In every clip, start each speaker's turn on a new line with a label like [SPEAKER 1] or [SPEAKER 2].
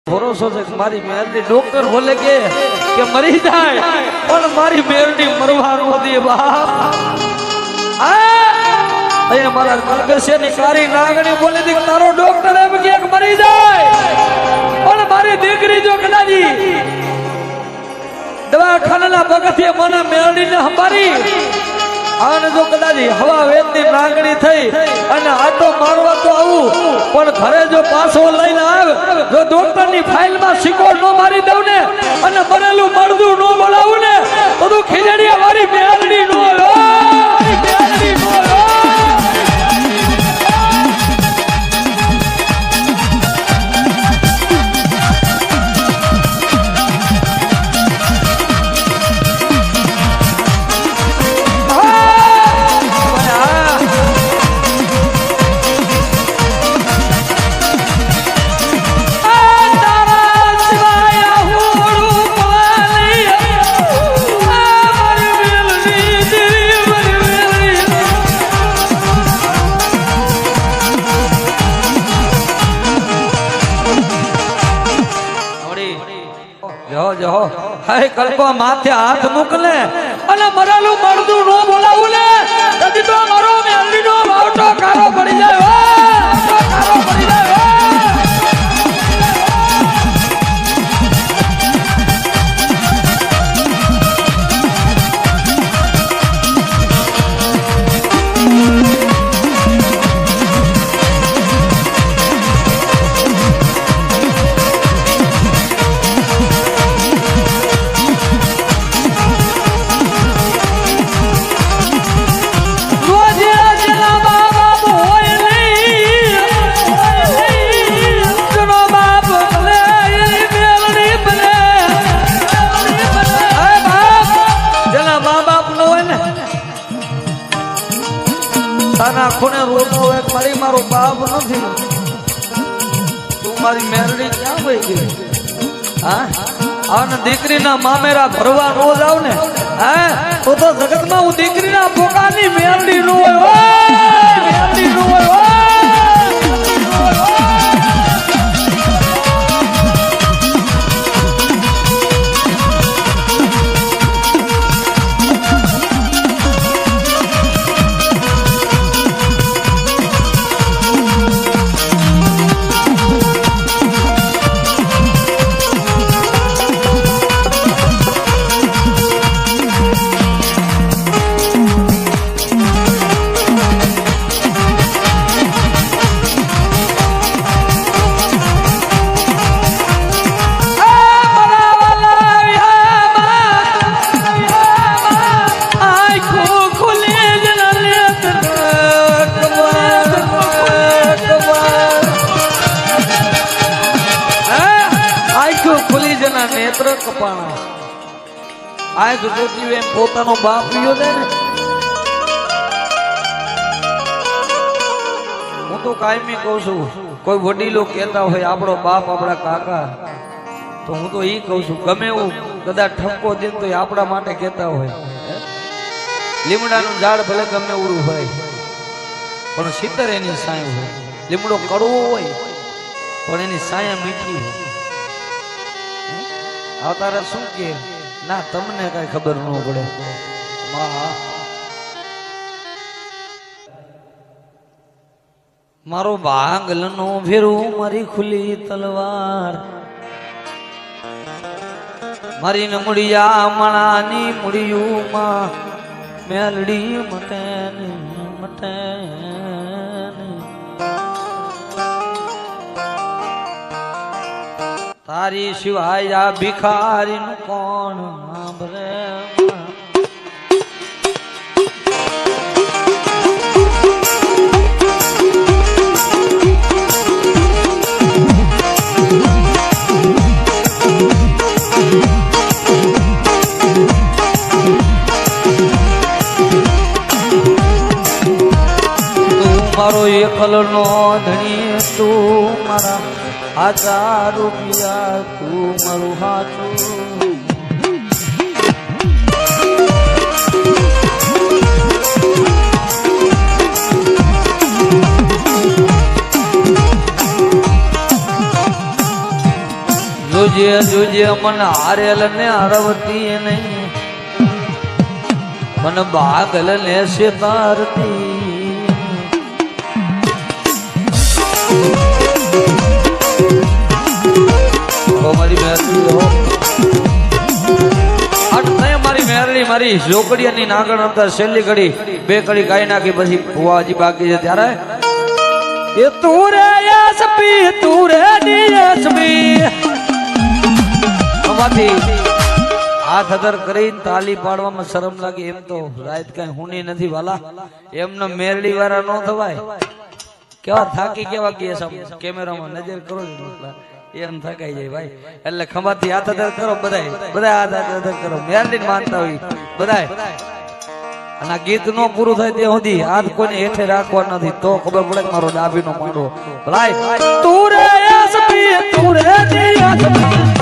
[SPEAKER 1] ભરોસો છે કે મારી મેરડી ડોક્ટર બોલે કે મરી જાય પણ મારી મેરડી મરવા નો દે બાપ. અહીંયા મારા કલકસિયાની કારી નાગણી બોલે કે તારો ડોક્ટર એમ કે મરી જાય પણ મારી દીકરી જો કદાજી દવાખાનાના પગથિયે મને મેરડીને સંભાળી અને જો કદાચ હવા વેદની નાગણી થઈ અને આટો મારવા તો આવું પણ ઘરે જો પાછો લઈને આવ જો ડોક્ટરની ફાઇલમાં સિક્કો ન મારી દઉં ને અને બનેલું મરદું ન બોલાવું ને બધું ખીજડીયા મારી મેરડી નો મેરડી નો કલ્પા માથે હાથ મૂકલે અને મરેલું મરદું નો બોલાવું ને તેથી તો મારો મેરડી નો વાવટો કારો પડી જાય કારો પડી જાય. ખૂણે રોતો હોય મારી મારો બાપ નથી તું મારી મેરડી ક્યાં વહી ગઈ હા અને દીકરીના મામેરા ભરવા નો જાવ ને હે તો જગતમાં હું દીકરીના પોકાની મેરડી નો હોય મેરડી નો હોય. નેત્ર કપાણા આ જોતી એમ પોતાનો બાપ પીયો દે ને હું તો કાયમી કહું છું કોઈ વડીલો કહેતા હોય આપણો બાપ આપણા કાકા તો હું તો ઈ કહું છું ગમે એવું કદાચ ઠપકો દે તો આપણા માટે કહેતા હોય લીમડાનું ઝાડ ભલે ગમે ઉડું હોય પણ શીતર એની સાય હોય લીમડો કડવો હોય પણ એની સાયા મીઠી હોય. આવતારે શું કે ના તમને કઈ ખબર ન પડે મારો ભાંગલનો ભેરું મારી ખુલ્લી તલવાર મારી નમડિયા મણાની મુડિયું માં મેલડી મટે મટે તારી સિવાય આ ભિખારી નું કોણ સાંભળે. તું મારો એકલનો ધણી તું મારા આજા રૂપિયા તું મારું હાચું જોજે જોજે મન હારેલ ને હરવતી નહીં મન બાદલ ને સિતારતી મારી મેરડી હો મારી મેરડી મારી ઝોકડીયાની નાગણ અંતર છેલ્લી ઘડી બે કડી ગાઈ નાખી પછી ફુવાજી બાકી છે ત્યારે એ તું રે યસપી તું રે યસપી અમાથી હાથ અદર કરીને તાલી પાડવામાં શરમ લાગી એમ તો રાત કઈ હુની નથી વાલા એમને મેરડી વાળા ન થવાય કેવા થાકી કેવા ગયા કેમેરામાં નજર કરો એમ થકાઈ જાય ભાઈ એટલે ખંભાથી હાથ અદર કરો બધા હાથ અદર કરો મેરડી માનતા હોય બધા અને આ ગીત નો પૂરું થાય ત્યાં સુધી હાથ કોઈને હેઠે રાખવા નથી તો ખબર પડે કે મારો ડાબી નો માંડવો ભલાય તું રે યસપી તું રે યસપી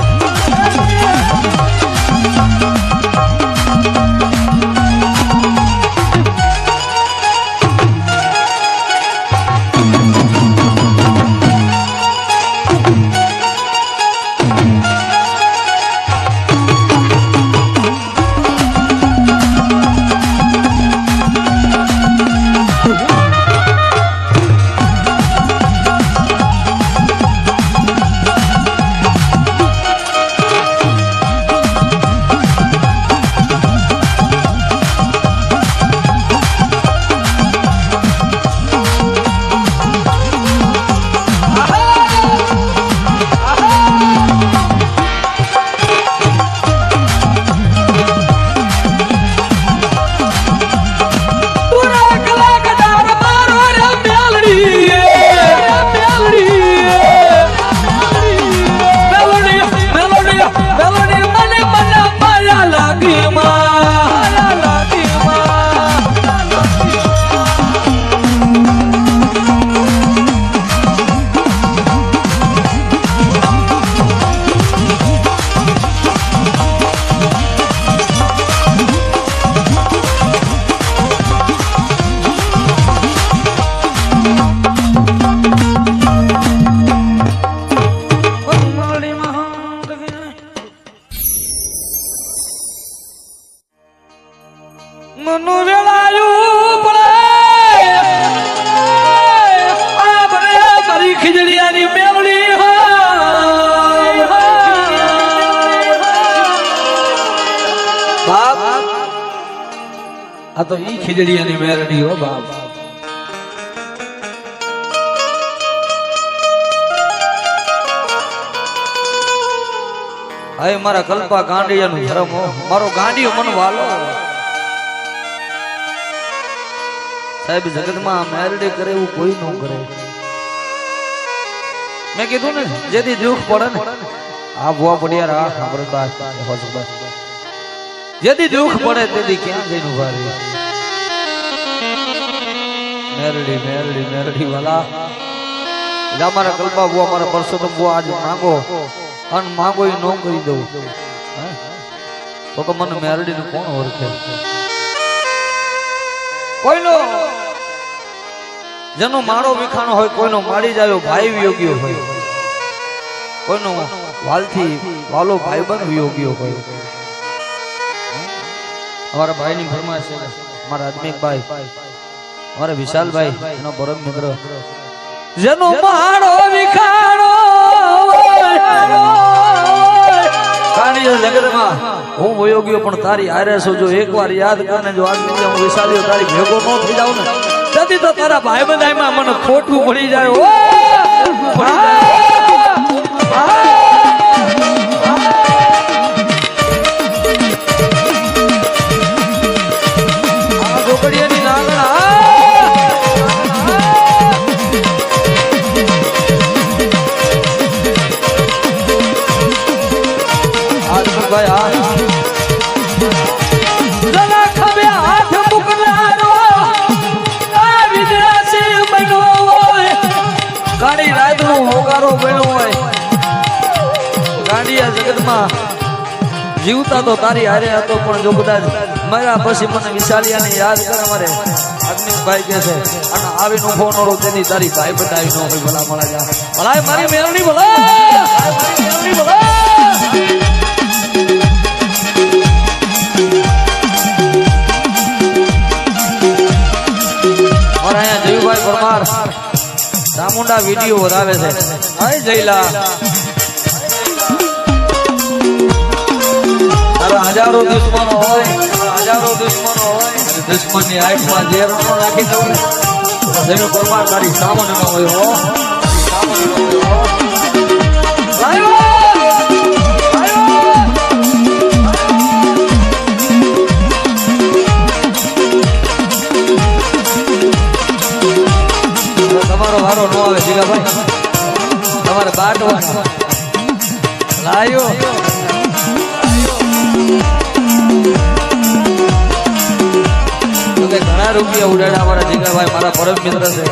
[SPEAKER 1] મનુ વેલાયું પડે આ બરે મારી ખીજડીયાની મેલડી બાપ આ તો ઈ ખીજડીયાની મેલડી હો બાપ હવે મારા કલ્પા ગાંડિયાનું ધર્મ મારો ગાંડિયો મન વાલો સાહેબ જગતમાં મેરડી કરે એવું કોઈ ન કરે મેં કીધું ને જેથી દુઃખ પડે ને આ ભુવા પડ્યા રા સાંભળતા જેથી દુઃખ પડે તેથી ક્યાં જઈને ઉભા રહી મેરડી મેરડી મેરડી વાલા અમારા કલ્પા ભુવા મારા પરસોત્તમ ભુવા આજ માંગો અને માંગો એ નો કરી દઉં તો મને મેરડી ને કોણ ઓળખે કોઈનો જેનો માળો વિખાણો હોય કોઈનો માળી જાયો ભાઈ વિયોગ્યો હોય કોઈનો વાલથી વાલો ભાઈબંધ વિયોગ્યો હોય અમારા ભાઈની ફરમાઈશ છે મારા આદમિકભાઈ અમારા વિશાલભાઈ એનો પરમ મિત્ર જેનો માળો વિખાણો જગતમાં હું વયોગ્યો પણ તારી હારે છું જો એકવાર યાદ કરીને જો આજ હું વિશાલ્યો તારી ભેગો ન થઈ જાવ ને તેથી તો તારા ભાઈ બંધાઈમાં મને ખોટું પડી જાય ઢોકળિયાની નાગણા ગાડી રાત નો હોગારો બન્યો હોય ગાંડિયા જગતમાં જીવતા તો તારી હારે હતો પણ જો કદાચ મારા પછી મને વિશાલિયાને યાદ કરે મારે આદમીભાઈ કે છે અને આવી નો ફોન ઓરો તેની તારી ભાઈ બતાવી ન હોય ભલા મળા જા ભલા મારી મેરડી ભલા મારી મેરડી ભલા વિડીયો વધારે છે. હાય જયલા તારા હજારો દુશ્મનો હોય, દુશ્મનની આંખમાં ઝેર ન નાખી દઉં જેનું પરમાર તારી સામાન ન હોય હો. તમારો વારો ન આવે જીગાભાઈ, તમારે બાટવાનો લાયો. ઘણા રૂપિયા ઉડાડ્યા અમારા જીગાભાઈ, મારા પરમ મિત્ર છે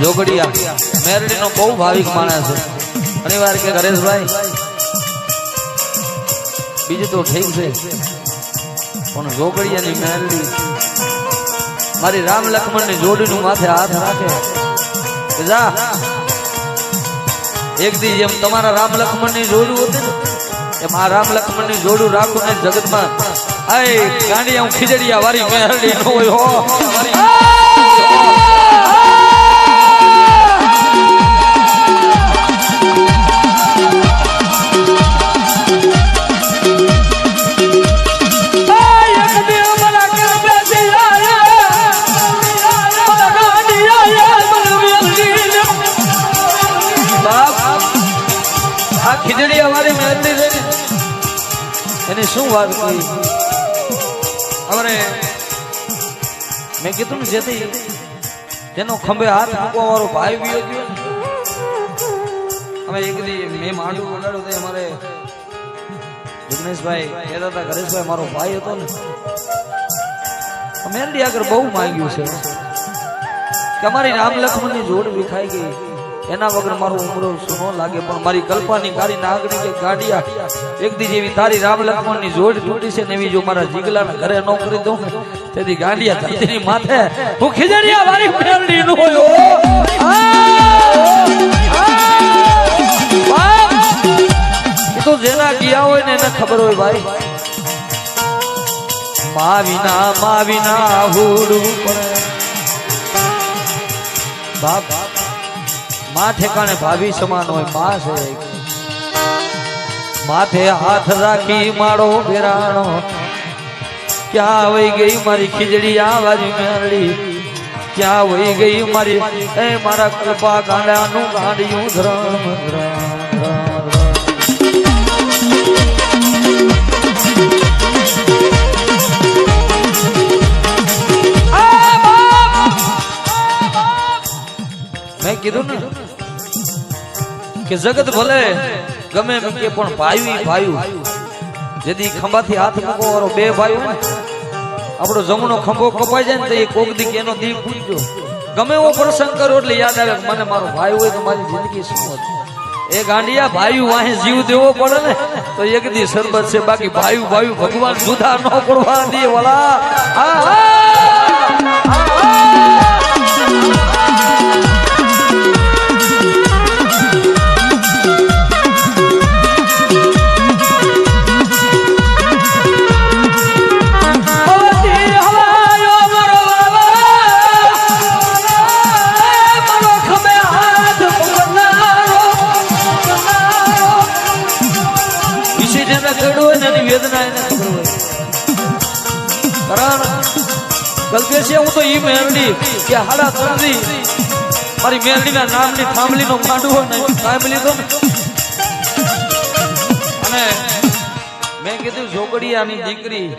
[SPEAKER 1] જોગડિયા મેરડીનો બહુ ભાવિક માણસ છે. ઘણી વાર કે હરેશભાઈ બીજું તો ઠીક છે પણ જોગડિયાની મેરડી મારી રામ લક્ષ્મણની જોડીનું માથે હાથ રાખે. જા એક દી જેમ તમારા રામ લક્ષ્મણની જોડું હતી ને એમ આ રામ લક્ષ્મણની જોડું રાખું ને જગતમાં આય ગાંડિયા હું ખીજડીયા વારી મેરડી નો હોય હો. ખીજડી અમારી મેરડી છે ને એની શું વાત કરી. હવે મેં કીધું ને જેથી જેનો ખંભે હાથ મૂકવા વાળો ભાઈ વિયો ગયો ને અમે એક દી મેં માંડું વગાડ્યું તો અમારે જિગ્નેશભાઈ કહેતા હતા હરેશભાઈ મારો ભાઈ હતો ને મેરડી આગળ બહુ માંગ્યું છે કે અમારી રામ લક્ષ્મણની જોડ વિખાઈ ગઈ એના વગર મારું ઉમરો સુનો લાગે પણ મારી કલ્પાની કારી નાગણી કે ગાડિયા એક દી જેવી તારી રામ લક્ષ્મણની જોડ તૂટી છે ને એવી જો મારા જીગલાના ઘરે ન કરી દઉં ને તેથી ગાડિયા ધરતીની માથે હું ખીજડીયા વાળી મેરડી નો હોય. તો જેના ગયા હોય ને એને ખબર હોય ભાઈ મા વિના હુડું પડે બાપ. માં ઠેકાણે ભાભી સમાન હોય માં છે માથે હાથ રાખી માળો બેરાણો ક્યાં વહી ગઈ મારી ખીજડી આવાજી મેરડી ક્યાં વહી ગઈ મારી એ મારા કલ્પા ગાંડાનું ગાંડિયું ધરણ મેં કીધું ને કે જગત ભલે ગમે એમ કે પણ ભાઈ જેથી ખંભાથી હાથ મૂકો વાળો બે ભાઈ હોય ને આપણો જમણો ખંભો કપાઈ જાય ને તો એ કોક દી એનો દીપ પૂછજો ગમે એવો પ્રસંગ કર્યો એટલે યાદ આવે મને મારો ભાઈ હોય તો મારી જિંદગી શું હતી. એ ગાંડિયા ભાઈ વાહે જીવ દેવો પડે ને તો એક દી સરબત છે બાકી ભાઈ ભગવાન જુદા ન પડવા દે વાલા. કલ્પેશિયા હું તો ઈ મેરડી કે હાડા તરદી મારી મેરડીના નામની થાંભલીનો માંડવો ને કાયમ લીધો ને અને મેં કીધું જોગડિયાની દીકરી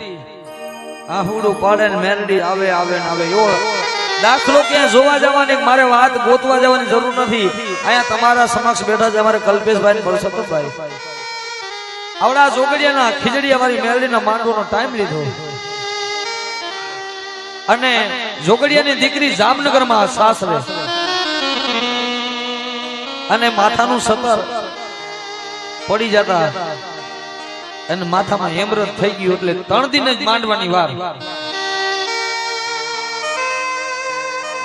[SPEAKER 1] આહુડું પાડે ને મેરડી આવે ને આવે એવો દાખલો ક્યાં જોવા જવાની મારે વાત ગોતવા જવાની જરૂર નથી. અહીંયા તમારા સમક્ષ બેઠા છે અમારે કલ્પેશભાઈ ને પરસોત્તમભાઈ આવડા જોગડિયાના ખીજડી અમારી મેરડીના માંડવાનો ટાઈમ લીધો અને જોગડિયાની દીકરી જામનગરમાં સાસરે અને માથાનું સતર પડી જતા અને માથામાં હેમરજ થઈ ગયું એટલે 3 દિન જ માંડવાની વાર.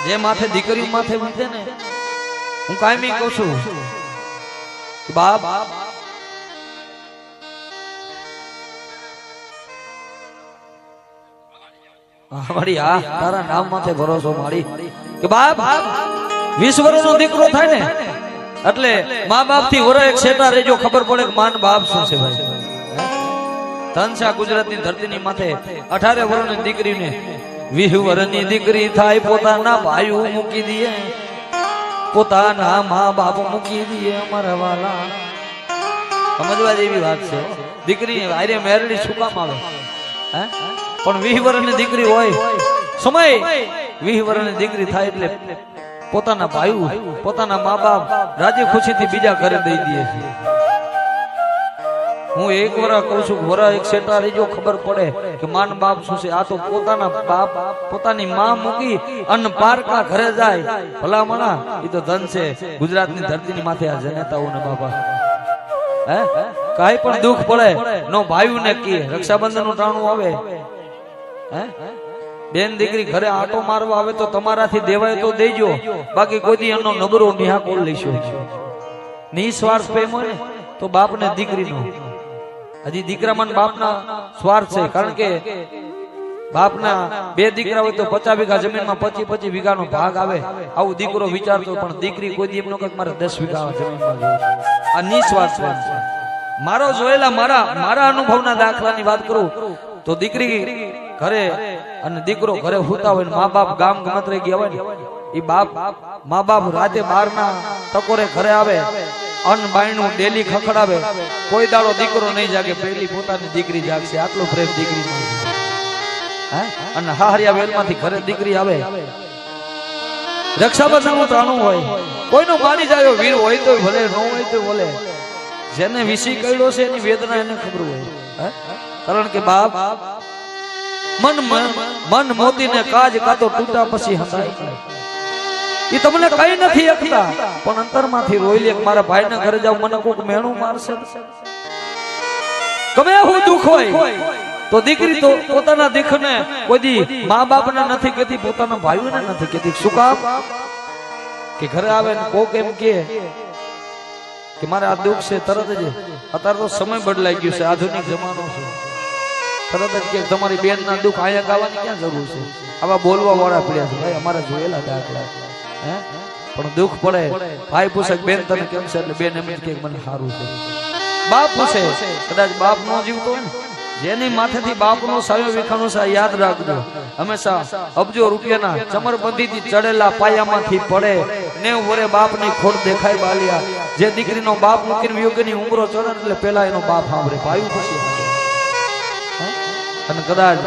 [SPEAKER 1] જે માથે દીકરી માથે વીતે ને હું કાયમી કહું છું બાપ મારી તારા નામ માથે ભરોસો મારી કે બાપ 20 વર્ષનો દીકરો થાય ને એટલે મા બાપ થી વરે એક સેટા રેજો ખબર પડે કે માન બાપ શું છે ભાઈ ધનસા ગુજરાતની ધરતીની માથે 18 વર્ષની દીકરીને 20 વર્ષની દીકરી થાય પોતાના ભાઈઓ મૂકી દે પોતાના મા બાપ મૂકી દે અમારા વાલા સમજવા જેવી વાત છે દીકરી આરે મેરડી શું કામ આવે હે પણ 20 વર્ષની દીકરી હોય સમય 20 વર્ષની દીકરી થાય એટલે પોતાના ભાઈઓ પોતાના મા બાપ રાજી ખુશીથી બીજા ઘરે દઈ દે છે હું એક વરા કહું છું વરા એક સેટા રેજો ખબર પડે કે માન બાપ શું છે આ તો પોતાના બાપ પોતાની માં મૂકી અન પારકા ઘરે જાય ભલામણા એ તો ધન છે ગુજરાતની ધરતીની માથે આ જનેતાઓને બાપા હે કાઈ પણ દુઃખ પડે નો ભાઈઓને કી રક્ષાબંધન નું ટાણું આવે હે બેન દીકરી ઘરે આટો મારવા આવે તો તમારાથી દેવાય તો દેજો બાકી કોઈ દી એનો નબરો નિહાકોલ લઈશો નિસ્વાર્થ પ્રેમ હોય ને તો બાપને દીકરીનો હજી દીકરામાં બાપના સ્વાર્થ છે કારણ કે બાપના 2 દીકરા હોય તો 50 વીઘા જમીનમાં 25 વીઘાનો ભાગ આવે આવું દીકરો વિચારતો પણ દીકરી કોઈ દી એમનો મારે 10 વીઘા જમીનમાં જોઈએ આ નિસ્વાર્થ પ્રેમ છે મારો જોયેલા મારા અનુભવના દાખલાની વાત કરું તો દીકરી ઘરે અને દીકરો ઘરે હોતા હોય મા બાપ ગામ ગમતરે ગયા હોય ને એ મા બાપ રાતે 12 ના ટકોરે ઘરે આવે અન બાયણું ડેલી ખખડાવે કોઈ દાડો દીકરો નહીં જાગે પહેલી પોતાની દીકરી જાગશે આટલો પ્રેમ દીકરીમાં હે અને હાહરિયા વેલમાંથી ઘરે દીકરી આવે રક્ષાબંધનનું ટાણું હોય કોઈનો માની જાય વીર હોય તો ભલે ન હોય તો ભલે જેને વિસી કર્યો છે એની વેદના એને ખબર હોય હે કારણ કે બાપ મન મોતીને કાજ કાતો તૂટા પછી હસાય ઈ તમને કઈ નથી એકતા પણ અંતરમાંથી રોઈ લે મારા ભાઈના ઘરે જાવ મને કોક મેણું મારશે ગમે હું દુખ હોય તો દીકરી તો પોતાના દીકને કોઈ દી મા બાપને નથી કહેતી પોતાના ભાઈઓને નથી કહેતી શું કામ કે ઘરે આવે ને કોક એમ કે મારે આ દુખ છે તરત જ અત્યારે તો સમય બદલાઈ ગયો છે આધુનિક જમાનો છે તરત જ કે તમારી બેનના દુખ આયા ગાવાની ક્યાં જરૂર છે આવા બોલવા વાળા પડ્યા છે ભાઈ અમારે જોયેલા દાખલા પણ દુઃખ પડે ભાઈ પૂછે બેન તને કેમ છે એટલે બેન એમ કે મને સારું છે બાપ પૂછે કદાચ બાપ નો જીવતો હોય ને જેની માથેથી બાપનો સાયો વિખાનો છે યાદ રાખજો હંમેશા અબજો રૂપિયાના ચમરબંધીથી ચડેલા પાયામાંથી પડે 90 વરે બાપની ખોટ દેખાય બાલિયા જે દીકરીનો બાપ મૂકીને યોગની ઉંમરો ચડે એટલે પેલા એનો બાપ સાંભળે ભાઈ પછી અને કદાચ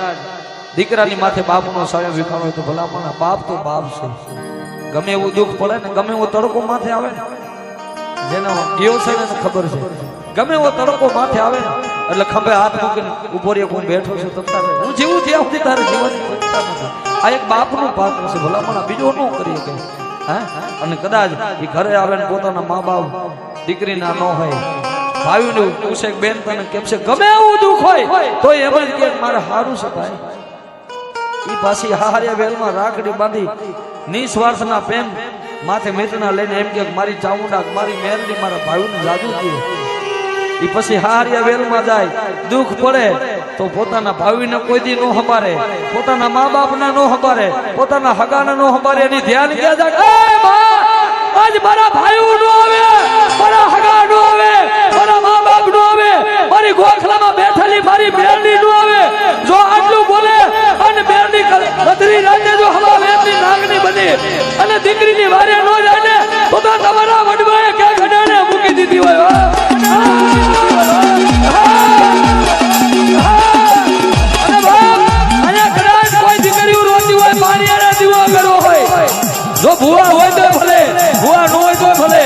[SPEAKER 1] દીકરાની માથે બાપનો સાયો વિખાનો હોય તો ભલામણ બાપ તો બાપ છે ગમે એવું દુઃખ પડે ને ગમે એવો તડકો માથે આવે ને જેનો ગયો છે ને ખબર છે ગમે એવો તડકો માથે આવે ને એટલે ખંભે હાથ મૂકીને ઉભો રહી હું બેઠો છું તમતા હું જીવું થયા સુધી તારે જીવનની ચિંતા નથી આ એક બાપનું પાત્ર છે ભલામણ બીજો ન કરી કે હે અને કદાચ એ ઘરે આવે ને પોતાના મા બાપ દીકરીના ન હોય ભાઈઓને પૂછે બેન તને કેમ છે ગમે એવું દુઃખ હોય તો એમ જ કે મારે સારું છે ભાઈ ઈ પાછી હાહરિયા વેલમાં રાખડી બાંધી નિસ્વાર્થના પ્રેમ માથે મેટના લઈને એમ કે મારી ચામુંડા મારી મેરડી મારા ભાઈઓને જાદુ દે ઈ પછી હાહરિયા વેલમાં જાય દુઃખ પડે તો પોતાના ભાઈઓને કોઈ દી નો સંભાળે પોતાના મા બાપના નો સંભાળે પોતાના હગાના નો સંભાળે એની ધ્યાન ક્યાં જાય એ બા આજ મારા ભાઈઓ નો આવે મારા હગા નો આવે મારા મા બાપ નો આવે મારી ગોખલામાં બેઠેલી મારી મેરડી નો આવે જો આટલું બોલે અને મેરડી કદરી રાતે જો હવા વેરની નાગની બની અને દીકરીની વારે નો જાય ને તો તમારા વડવાએ કે ઘડાને મૂકી દીધી હોય અને બાપ અને કદાચ કોઈ દીકરીઓ રોતી હોય પાણીયાના દીવા કરો હોય જો ભૂવા હોય તો ભલે ભૂવા ન હોય તો ભલે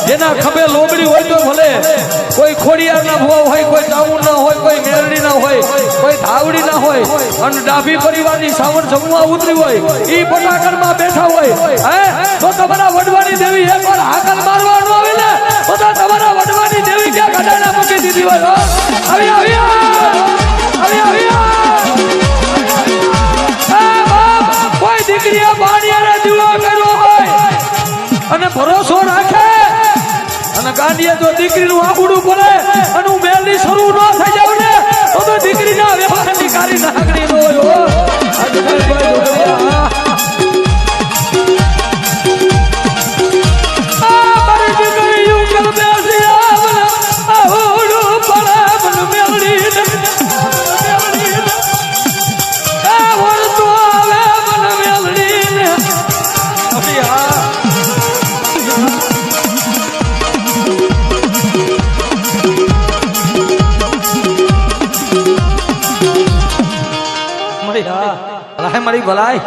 [SPEAKER 1] જેના ખભે લોબડી હોય તો ભલે કોઈ ખોડિયાર ના ભૂવા હોય કોઈ ચામુંડ ના હોય કોઈ મેરડી ના હોય કોઈ ધાવડી ના હોય અને ડાભી પરિવારની સાવર જમવા ઉતરી હોય ઈ પટાકરમાં બેઠા હોય હે તો તમારા વડવાની દેવી એકવાર હાકલ મારવા ન આવે ને તો તમારા વડવાની દેવી ક્યાં ગડાના મૂકી દીધી હોય આવી આવી કોઈ દીકરીએ પાણીયાને દીવો કર્યો હોય અને ભરોસો રાખે અને ગાંડીએ જો દીકરીનું આબુડું પડે અને હું મેલની શરૂ ન થઈ જાવ ને તો દીકરીના વ્યવહારની કારી નાગણી ન હોય મારી હે મારી ભલાઈ